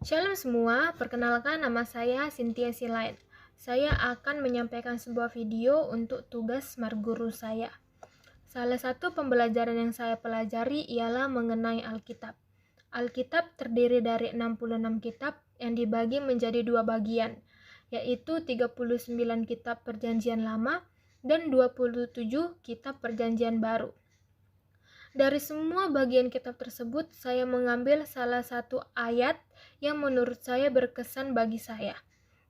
Shalom semua, perkenalkan nama saya Cynthia Silain. Saya akan menyampaikan sebuah video untuk tugas Smart Guru saya. Salah satu pembelajaran yang saya pelajari ialah mengenai Alkitab. Alkitab terdiri dari 66 kitab yang dibagi menjadi dua bagian, yaitu 39 kitab Perjanjian Lama dan 27 kitab Perjanjian Baru. Dari semua bagian kitab tersebut, saya mengambil salah satu ayat yang menurut saya berkesan bagi saya,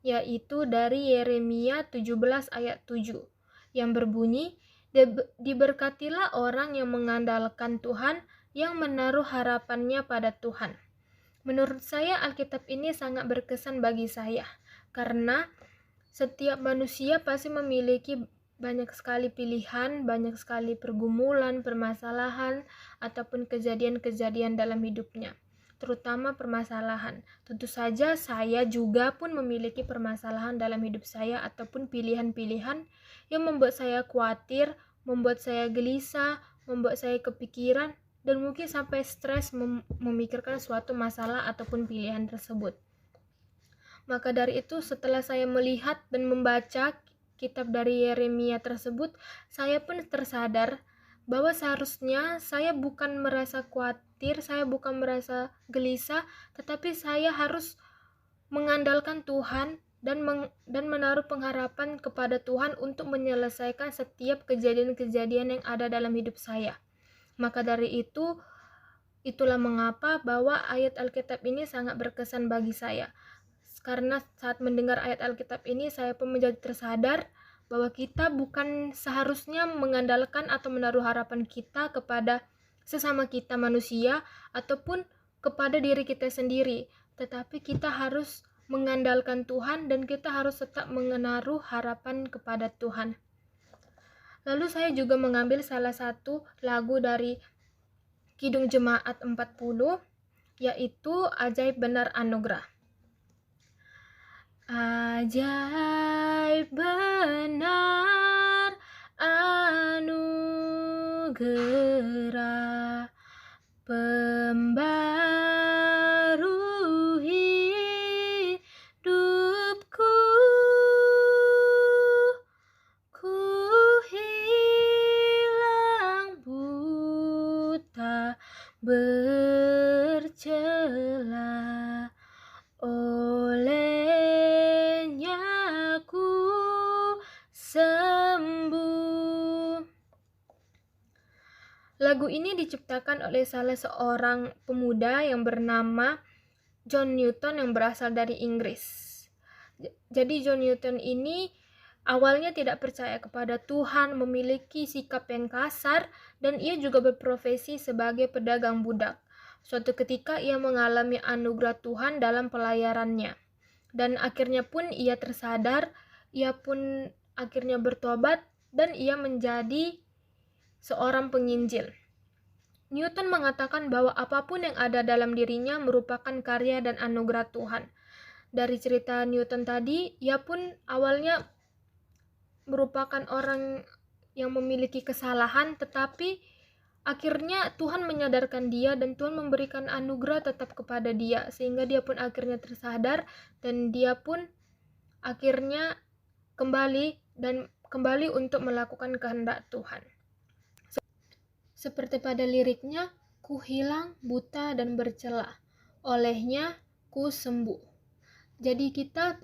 yaitu dari Yeremia 17 ayat 7, yang berbunyi, "Diberkatilah orang yang mengandalkan Tuhan, yang menaruh harapannya pada Tuhan." Menurut saya Alkitab ini sangat berkesan bagi saya, karena setiap manusia pasti memiliki banyak sekali pilihan, banyak sekali pergumulan, permasalahan, ataupun kejadian-kejadian dalam hidupnya, terutama permasalahan. Tentu saja saya juga pun memiliki permasalahan dalam hidup saya ataupun pilihan-pilihan yang membuat saya khawatir, membuat saya gelisah, membuat saya kepikiran, dan mungkin sampai stres memikirkan suatu masalah ataupun pilihan tersebut. Maka dari itu, setelah saya melihat dan membaca kitab dari Yeremia tersebut, saya pun tersadar bahwa seharusnya saya bukan merasa khawatir, saya bukan merasa gelisah, tetapi saya harus mengandalkan Tuhan dan menaruh pengharapan kepada Tuhan untuk menyelesaikan setiap kejadian-kejadian yang ada dalam hidup saya. Maka dari itu, itulah mengapa bahwa ayat Alkitab ini sangat berkesan bagi saya. Karena saat mendengar ayat Alkitab ini, saya pun menjadi tersadar bahwa kita bukan seharusnya mengandalkan atau menaruh harapan kita kepada sesama kita manusia ataupun kepada diri kita sendiri, tetapi kita harus mengandalkan Tuhan dan kita harus tetap menaruh harapan kepada Tuhan. Lalu saya juga mengambil salah satu lagu dari Kidung Jemaat 40, yaitu Ajaib Benar Anugerah. Ajaib benar anugerah, pembaru hidupku, ku hilang buta bercela, olehnya ku sembuh. Lagu ini diciptakan oleh salah seorang pemuda yang bernama John Newton yang berasal dari Inggris. Jadi John Newton ini awalnya tidak percaya kepada Tuhan, memiliki sikap yang kasar, dan ia juga berprofesi sebagai pedagang budak. Suatu ketika ia mengalami anugerah Tuhan dalam pelayarannya, dan akhirnya pun ia tersadar, ia pun akhirnya bertobat, dan ia menjadi seorang penginjil. Newton mengatakan bahwa apapun yang ada dalam dirinya merupakan karya dan anugerah Tuhan. Dari cerita Newton tadi, ia pun awalnya merupakan orang yang memiliki kesalahan, tetapi akhirnya Tuhan menyadarkan dia dan Tuhan memberikan anugerah tetap kepada dia, sehingga dia pun akhirnya tersadar dan dia pun akhirnya kembali untuk melakukan kehendak Tuhan. Seperti pada liriknya, ku hilang buta dan bercela, olehnya ku sembuh. Jadi kita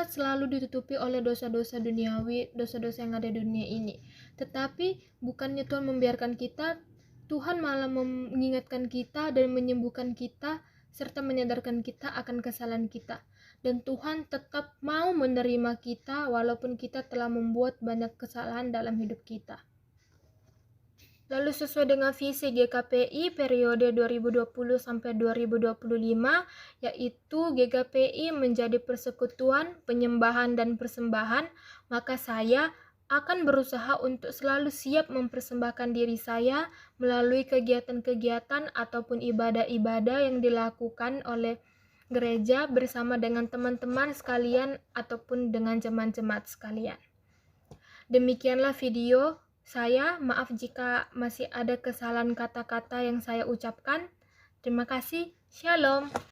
selalu ditutupi oleh dosa-dosa duniawi, dosa-dosa yang ada di dunia ini. Tetapi bukannya Tuhan membiarkan kita, Tuhan malah mengingatkan kita dan menyembuhkan kita, serta menyadarkan kita akan kesalahan kita. Dan Tuhan tetap mau menerima kita walaupun kita telah membuat banyak kesalahan dalam hidup kita. Lalu sesuai dengan visi GKPI periode 2020 sampai 2025, yaitu GKPI menjadi persekutuan, penyembahan dan persembahan, maka saya akan berusaha untuk selalu siap mempersembahkan diri saya melalui kegiatan-kegiatan ataupun ibadah-ibadah yang dilakukan oleh gereja bersama dengan teman-teman sekalian ataupun dengan jemaat-jemaat sekalian. Demikianlah video saya, maaf jika masih ada kesalahan kata-kata yang saya ucapkan. Terima kasih. Shalom.